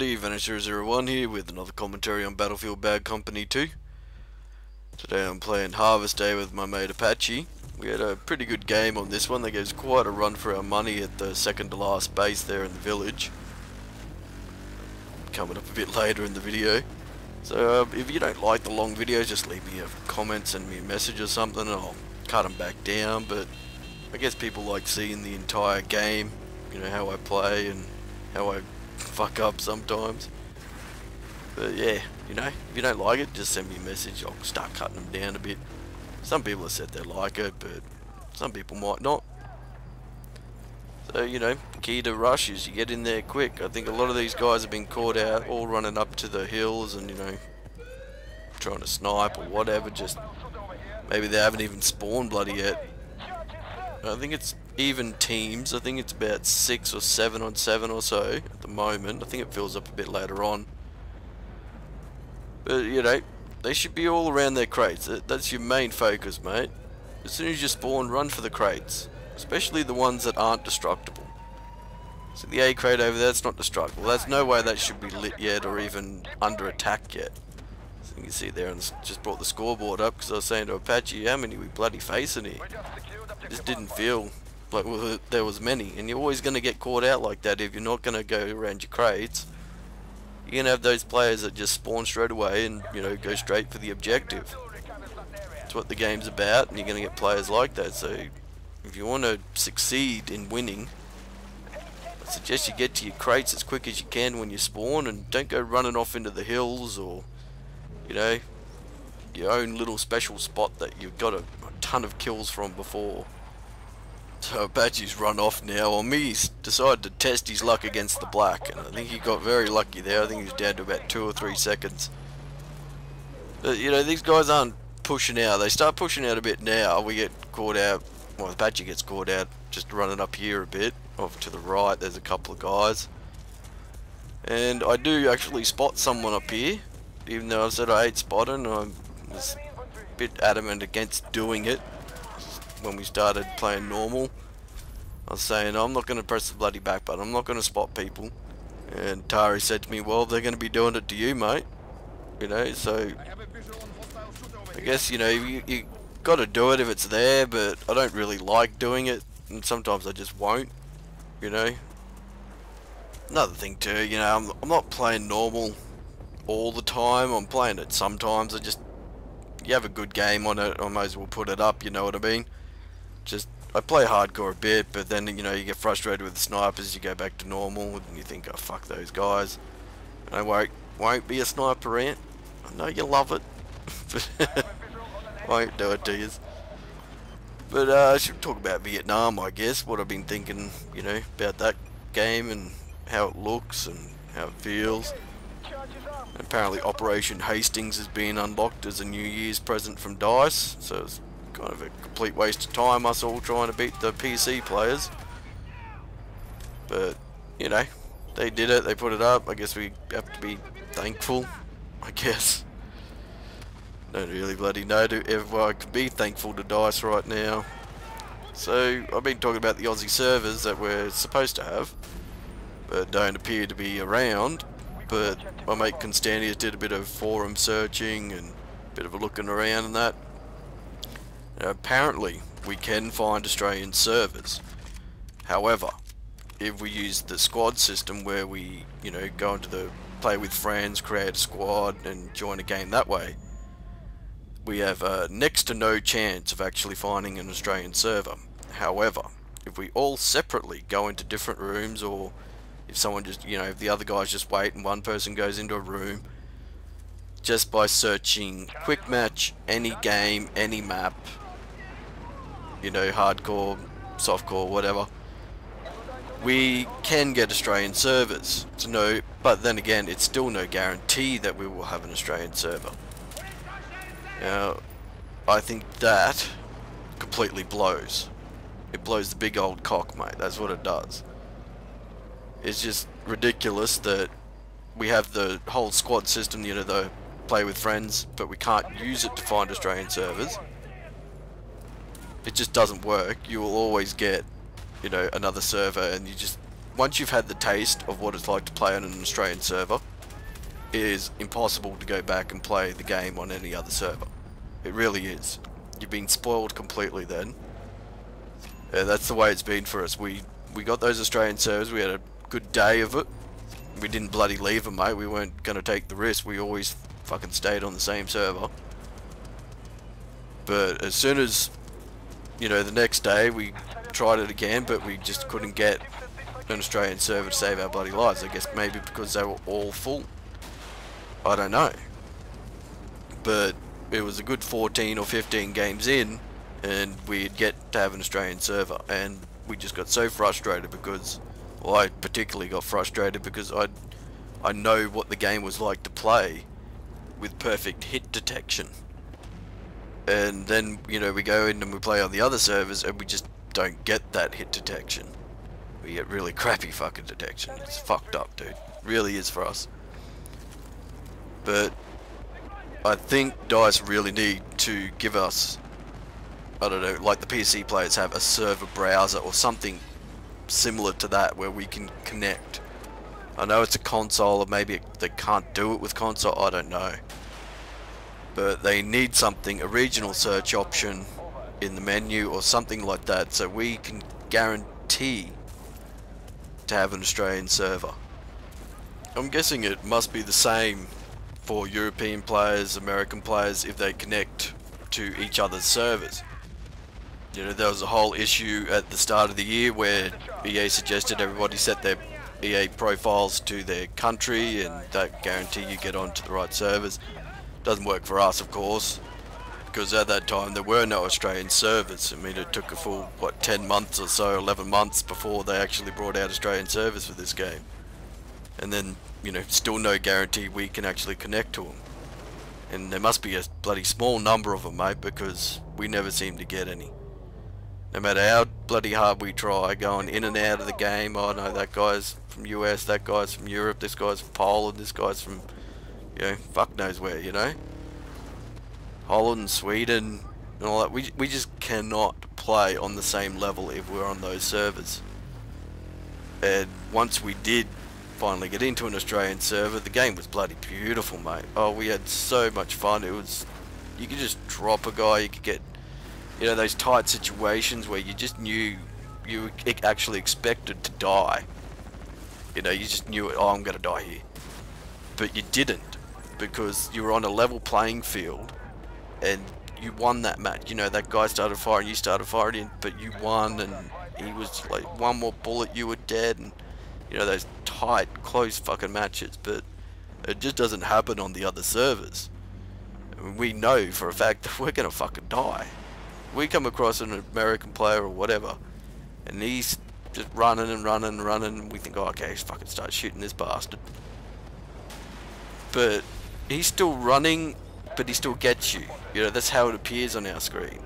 everybody, Vanisher01 here with another commentary on Battlefield Bad Company 2. Today I'm playing Harvest Day with my mate Apache. We had a pretty good game on this one. They gave us quite a run for our money at the second to last base there in the village. Coming up a bit later in the video. So if you don't like the long videos, just leave me a comment, send me a message or something and I'll cut them back down. But I guess people like seeing the entire game, you know, how I play and how I fuck up sometimes. But yeah, you know, if you don't like it, just send me a message. I'll start cutting them down a bit. Some people have said they like it, but some people might not. So, you know, key to rush is you get in there quick. I think a lot of these guys have been caught out, all running up to the hills and, you know, trying to snipe or whatever. Just maybe they haven't even spawned bloody yet. I think it's even teams. I think it's about 6 or 7 on 7 or so at the moment. I think it fills up a bit later on. But, you know, they should be all around their crates. That's your main focus, mate. As soon as you spawn, run for the crates. Especially the ones that aren't destructible. So the A crate over there, it's not destructible. There's no way that should be lit yet or even under attack yet. So you can see there, and just brought the scoreboard up because I was saying to Apache, how many we bloody facing here? It just didn't feel like there was many. And you're always going to get caught out like that if you're not going to go around your crates. You're going to have those players that just spawn straight away and, you know, go straight for the objective. That's what the game's about, and you're going to get players like that. So if you want to succeed in winning, I suggest you get to your crates as quick as you can when you spawn, and don't go running off into the hills or, you know, your own little special spot that you've got a ton of kills from before. So Apache's run off now. On me, he's decided to test his luck against the black, and I think he got very lucky there. I think he was down to about 2 or 3 seconds. But, you know, these guys aren't pushing out. They start pushing out a bit now. We get caught out. Well, Apache gets caught out just running up here a bit. Off to the right, there's a couple of guys. And I do actually spot someone up here. Even though I said I hate spotting, I was a bit adamant against doing it. When we started playing normal, I was saying, I'm not going to press the bloody back button. I'm not going to spot people. And Tari said to me, well, they're going to be doing it to you, mate. You know, so I guess, you know, you got to do it if it's there, but I don't really like doing it, and sometimes I just won't, you know. Another thing too, you know, I'm not playing normal all the time. I'm playing it sometimes. You have a good game on it, I might as well put it up, you know what I mean. I play hardcore a bit, but then, you know, you get frustrated with the snipers, you go back to normal, and you think, oh, fuck those guys. And I won't be a sniper, Ant. I know you love it, but won't do it to you. But I should talk about Vietnam, I guess, what I've been thinking, you know, about that game and how it looks and how it feels. And apparently Operation Hastings has been unlocked as a New Year's present from DICE, so it's kind of a complete waste of time, us all trying to beat the PC players. But, you know, they did it, they put it up. I guess we have to be thankful, I guess. Don't really bloody know if I could be thankful to DICE right now. So, I've been talking about the Aussie servers that we're supposed to have, but don't appear to be around. But my mate Constantius did a bit of forum searching and a bit of a looking around and that. Apparently, we can find Australian servers. However, if we use the squad system where we, you know, go into the play with friends, create a squad and join a game that way, we have next to no chance of actually finding an Australian server. However, if we all separately go into different rooms, or if someone just, you know, if the other guys just wait and one person goes into a room, just by searching quick match, any game, any map, you know, hardcore, softcore, whatever, we can get Australian servers. So no, but then again, it's still no guarantee that we will have an Australian server. Now, I think that completely blows. It blows the big old cock, mate. That's what it does. It's just ridiculous that we have the whole squad system, you know, the play with friends, but we can't use it to find Australian servers. It just doesn't work. You will always get, you know, another server, and you just once you've had the taste of what it's like to play on an Australian server, it is impossible to go back and play the game on any other server. It really is. You've been spoiled completely then. Yeah, that's the way it's been for us. We got those Australian servers, we had a good day of it. We didn't bloody leave them, mate. We weren't going to take the risk. We always fucking stayed on the same server. But as soon as, you know, the next day we tried it again, but we just couldn't get an Australian server to save our bloody lives. I guess maybe because they were all full. I don't know. But it was a good 14 or 15 games in, and we'd get to have an Australian server, and we just got so frustrated because, well, I particularly got frustrated because I know what the game was like to play with perfect hit detection. And then, you know, we go in and we play on the other servers and we just don't get that hit detection. We get really crappy fucking detection. It's fucked up, dude. It really is for us. But I think DICE really need to give us, I don't know, like the PC players have, a server browser or something similar to that where we can connect. I know it's a console, or maybe they can't do it with console, I don't know. But they need something, a regional search option in the menu or something like that, so we can guarantee to have an Australian server. I'm guessing it must be the same for European players, American players, if they connect to each other's servers. You know, there was a whole issue at the start of the year where EA suggested everybody set their EA profiles to their country, and that guarantee you get onto the right servers. Doesn't work for us, of course, because at that time there were no Australian servers. I mean, it took a full, what, 10 months or so, 11 months before they actually brought out Australian servers for this game. And then, you know, still no guarantee we can actually connect to them. And there must be a bloody small number of them, mate, because we never seem to get any. No matter how bloody hard we try, going in and out of the game. Oh no, that guy's from US, that guy's from Europe, this guy's from Poland, this guy's from, you know, fuck knows where, you know. Holland, Sweden, and all that. We just cannot play on the same level if we're on those servers. And once we did finally get into an Australian server, the game was bloody beautiful, mate. Oh, we had so much fun. It was, you could just drop a guy, you could get, you know, those tight situations where you just knew you actually expected to die. You know, you just knew it, oh, I'm gonna die here. But you didn't, because you were on a level playing field and you won that match. You know, that guy started firing, you started firing, but you won, and he was like one more bullet, you were dead. And you know, those tight, close fucking matches. But it just doesn't happen on the other servers. I mean, we know for a fact that we're gonna fucking die. We come across an American player or whatever, and he's just running and running and running, and we think, oh, okay, let's fucking start shooting this bastard. But he's still running, but he still gets you. You know, that's how it appears on our screen.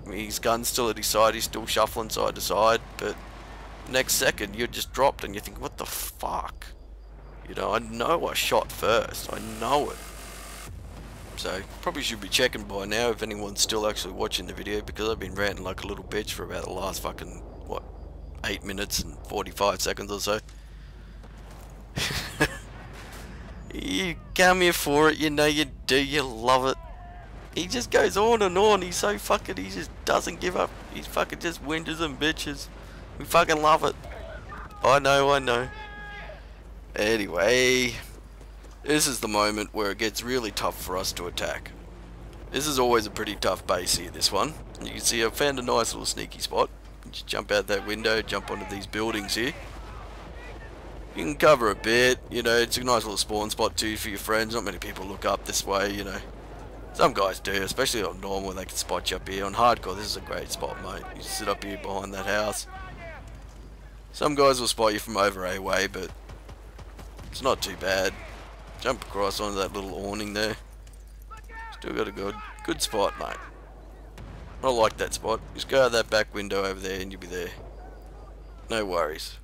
I mean, his gun's still at his side, he's still shuffling side to side, but next second you're just dropped and you think, what the fuck? You know, I know I shot first, I know it. So, probably should be checking by now if anyone's still actually watching the video, because I've been ranting like a little bitch for about the last fucking, what, 8 minutes and 45 seconds or so. You come here for it, you know you do, you love it. He just goes on and on, he's so fucking, he just doesn't give up. He fucking just whinges and bitches. We fucking love it. I know. Anyway, this is the moment where it gets really tough for us to attack. This is always a pretty tough base here, this one. You can see I've found a nice little sneaky spot. Just jump out that window, jump onto these buildings here. You can cover a bit, you know, it's a nice little spawn spot too for your friends. Not many people look up this way, you know. Some guys do, especially on normal, they can spot you up here. On hardcore, this is a great spot, mate. You sit up here behind that house. Some guys will spot you from over a way, but it's not too bad. Jump across onto that little awning there. Still got a good spot, mate. I like that spot. Just go out that back window over there and you'll be there. No worries.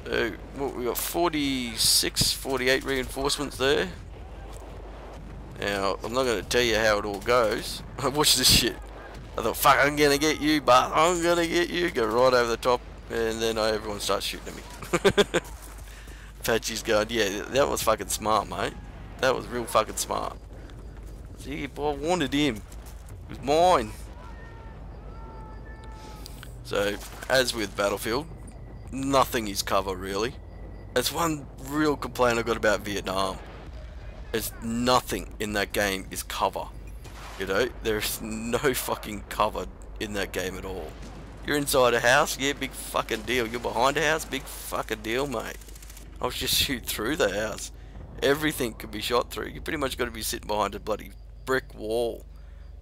So, what, we got 46, 48 reinforcements there. Now, I'm not going to tell you how it all goes. Watch this shit. I thought, fuck, I'm going to get you, but I'm going to get you. Go right over the top. and then everyone starts shooting at me. Apache's going, yeah, that was fucking smart, mate. That was real fucking smart. See, I wanted him. It was mine. So, as with Battlefield, nothing is cover, really. That's one real complaint I got about Vietnam. It's nothing in that game is cover. You know, there's no fucking cover in that game at all. You're inside a house, yeah, big fucking deal. You're behind a house, big fucking deal, mate. I'll just shoot through the house. Everything can be shot through. You pretty much got to be sitting behind a bloody brick wall.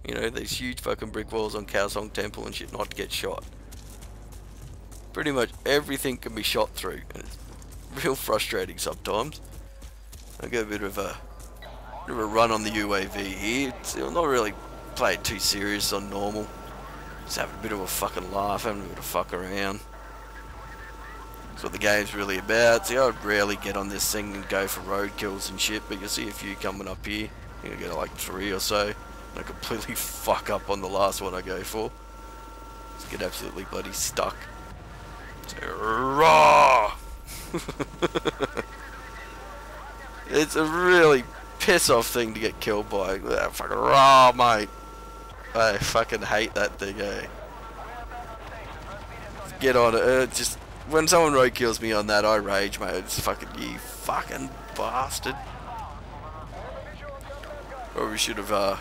You know, these huge fucking brick walls on Khao Song Temple and shit not to get shot. Pretty much everything can be shot through. And it's real frustrating sometimes. I get a bit of a run on the UAV here. I'm not really playing too serious on normal. Just having a bit of a fucking laugh, having a bit of fuck around. That's what the game's really about. See, I rarely get on this thing and go for road kills and shit, but you'll see a few coming up here. I think I get like 3 or so. And I completely fuck up on the last one I go for. Just get absolutely bloody stuck. So, raw! It's a really piss off thing to get killed by. Fucking raw, mate. I fucking hate that thing, eh? Get on it. Just when someone road kills me on that, I rage, mate. It's fucking you, fucking bastard. Probably should have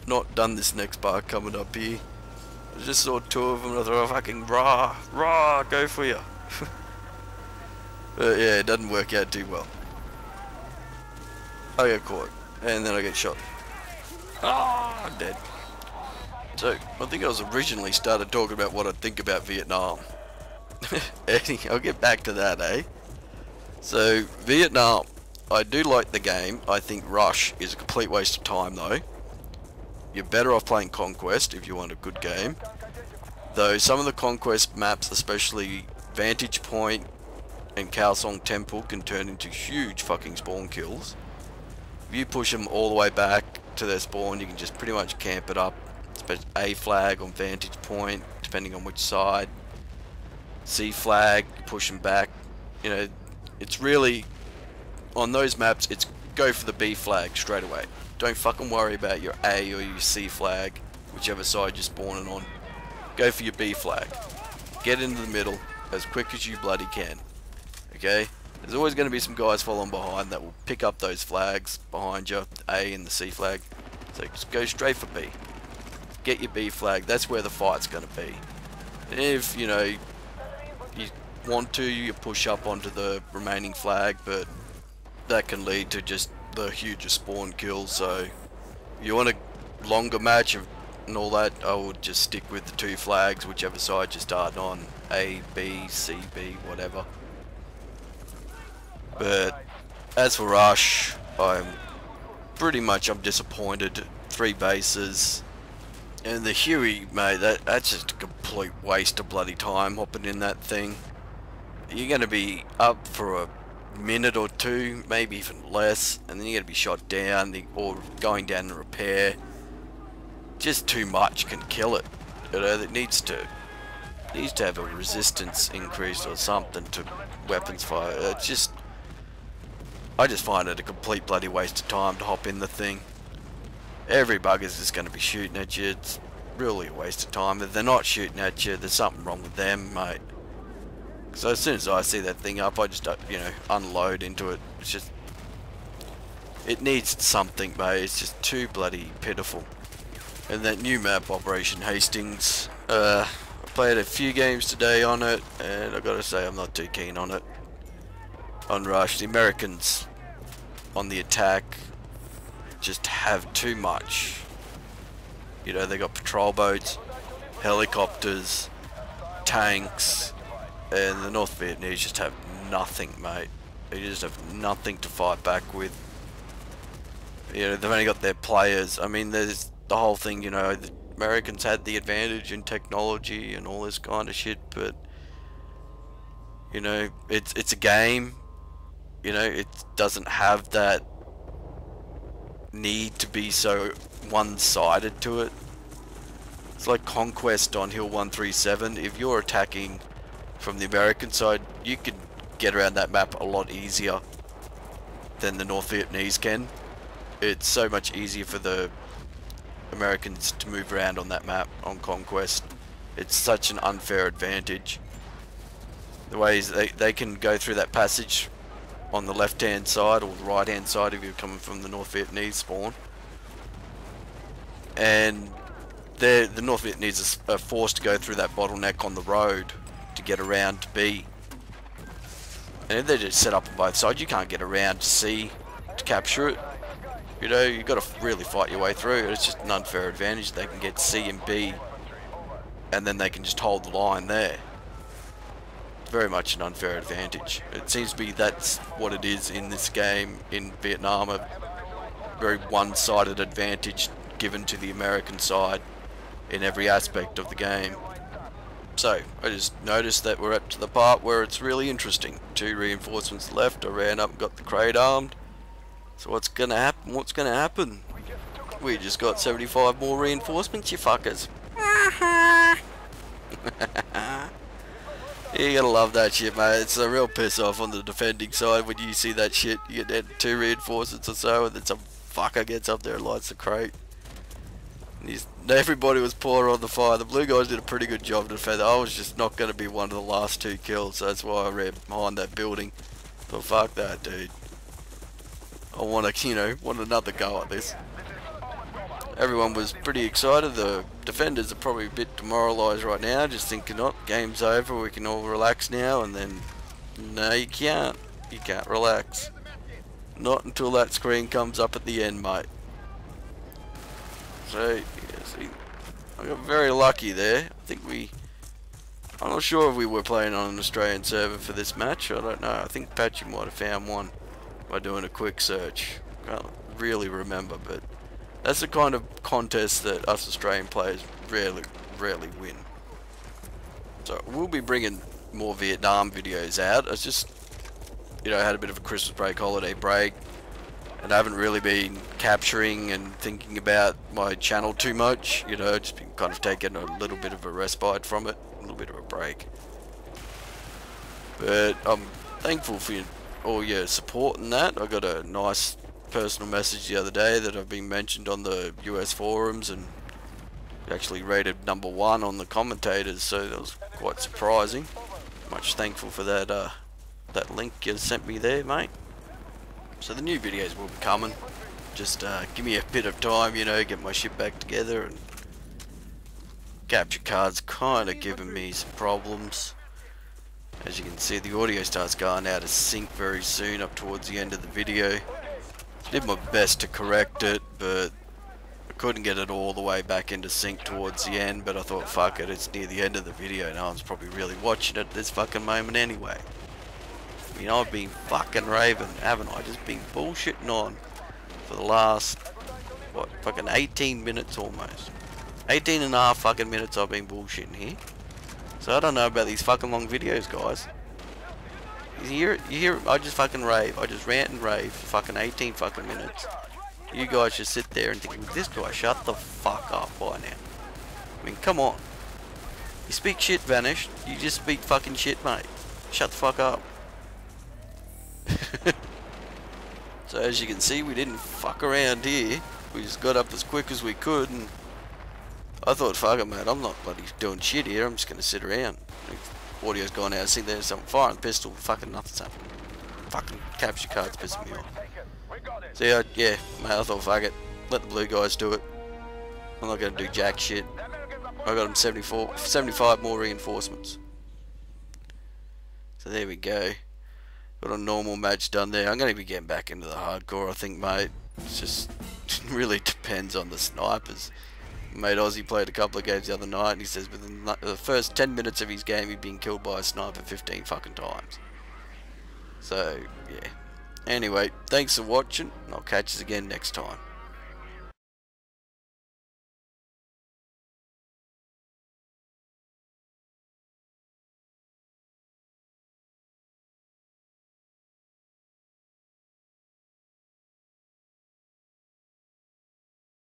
not done this next bar coming up here. I just saw 2 of them and I thought, oh, fucking raw, go for you. But yeah, it doesn't work out too well. I get caught, and then I get shot. Ah, I'm dead. So, I think I was originally started talking about what I think about Vietnam. I'll get back to that, eh? So, Vietnam, I do like the game. I think Rush is a complete waste of time, though. You're better off playing Conquest if you want a good game. Though, some of the Conquest maps, especially Vantage Point and Khao Song Temple, can turn into huge fucking spawn kills. If you push them all the way back to their spawn, you can just pretty much camp it up. Especially A flag on Vantage Point, depending on which side. C flag, push them back. You know, it's really, on those maps, it's go for the B flag straight away. Don't fucking worry about your A or your C flag, whichever side you're spawning on. Go for your B flag. Get into the middle as quick as you bloody can. Okay? There's always going to be some guys following behind that will pick up those flags behind you, A and the C flag. So just go straight for B. Get your B flag, that's where the fight's going to be. And if, you know, you want to, you push up onto the remaining flag, but that can lead to just the hugest spawn kills. So if you want a longer match and all that, I would just stick with the 2 flags, whichever side you're starting on, A, B, C, B, whatever. But as for Rush, I'm disappointed. 3 bases. And the Huey, mate, that's just a complete waste of bloody time hopping in that thing. You're going to be up for a minute or 2, maybe even less, and then you're going to be shot down or going down to repair. Just too much can kill it. You know, it needs to have a resistance increase or something to weapons fire. It's just, I just find it a complete bloody waste of time to hop in the thing. Every bugger's just going to be shooting at you. It's really a waste of time. If they're not shooting at you, there's something wrong with them, mate. So as soon as I see that thing up, I just, you know, unload into it. It's just, it needs something, mate. It's just too bloody pitiful. And that new map, Operation Hastings, I played a few games today on it, and I gotta say I'm not too keen on it. On Rush, the Americans on the attack just have too much. You know, they got patrol boats, helicopters, tanks, and the North Vietnamese just have nothing, mate. They just have nothing to fight back with. You know, they've only got their players. I mean, there's the whole thing, you know, the Americans had the advantage in technology and all this kind of shit, but, you know, it's a game. You know, it doesn't have that need to be so one-sided to it. It's like Conquest on Hill 137. If you're attacking from the American side, you could get around that map a lot easier than the North Vietnamese can. It's so much easier for the Americans to move around on that map on Conquest. It's such an unfair advantage. The ways they can go through that passage on the left hand side or the right hand side if you're coming from the North Vietnamese spawn, and the North Vietnamese are forced to go through that bottleneck on the road to get around to B. And if they're just set up on both sides, you can't get around to C to capture it. You know, you've got to really fight your way through. It's just an unfair advantage. They can get C and B, and then they can just hold the line there. It's very much an unfair advantage. It seems to be that's what it is in this game in Vietnam. A very one-sided advantage given to the American side in every aspect of the game. So, I just noticed that we're up to the part where it's really interesting. 2 reinforcements left. I ran up and got the crate armed. So what's gonna happen? What's gonna happen? We just got 75 more reinforcements, you fuckers. You gotta love that shit, mate. It's a real piss off on the defending side when you see that shit. You get 2 reinforcements or so, and then some fucker gets up there and lights the crate. Everybody was pouring on the fire. The blue guys did a pretty good job to defend. I was just not going to be one of the last 2 kills, so that's why I ran behind that building. But fuck that, dude. I want to, you know, want another go at this. Everyone was pretty excited. The defenders are probably a bit demoralised right now, just thinking, oh, game's over, we can all relax now, and then, no, you can't. You can't relax. Not until that screen comes up at the end, mate. So, yeah, see, I got very lucky there. I think I'm not sure if we were playing on an Australian server for this match. I don't know. I think Patchy might have found one by doing a quick search. Can't really remember, but that's the kind of contest that us Australian players rarely win. So we'll be bringing more Vietnam videos out. I just, you know, had a bit of a Christmas break, holiday break. And I haven't really been capturing and thinking about my channel too much, you know, just been kind of taking a little bit of a respite from it, a little bit of a break. But I'm thankful for all your support in that. I got a nice personal message the other day that I've been mentioned on the US forums and actually rated #1 on the commentators, so that was quite surprising. Much thankful for that, that link you sent me there, mate. So the new videos will be coming. Just give me a bit of time, you know, get my shit back together. And capture card's kind of giving me some problems. As you can see, the audio starts going out of sync very soon, up towards the end of the video. Did my best to correct it, but I couldn't get it all the way back into sync towards the end. But I thought, fuck it, it's near the end of the video. No one's probably really watching it at this fucking moment anyway. You know, I've been fucking raving, haven't I? Just been bullshitting on for the last, what, fucking 18 minutes almost. 18 and a half fucking minutes I've been bullshitting here. So I don't know about these fucking long videos, guys. You hear, I just fucking rave. I just rant and rave for fucking 18 fucking minutes. You guys just sit there and think, this guy, shut the fuck up by now. I mean, come on. You speak shit, Vanish. You just speak fucking shit, mate. Shut the fuck up. So as you can see, we didn't fuck around here. We just got up as quick as we could, and I thought, fuck it, mate, I'm not bloody doing shit here. I'm just gonna sit around. Audio's gone out. I think there's some firing pistol. Fucking nothing's happening. Fucking capture card's pissing me off. So yeah, mate, I thought, fuck it, let the blue guys do it. I'm not gonna do jack shit. I got them 75 more reinforcements. So there we go. Got a normal match done there. I'm going to be getting back into the hardcore, I think, mate. It's just, it really depends on the snipers. Mate Aussie played a couple of games the other night, and he says within the first 10 minutes of his game, he'd been killed by a sniper 15 fucking times. So, yeah. Anyway, thanks for watching, and I'll catch you again next time.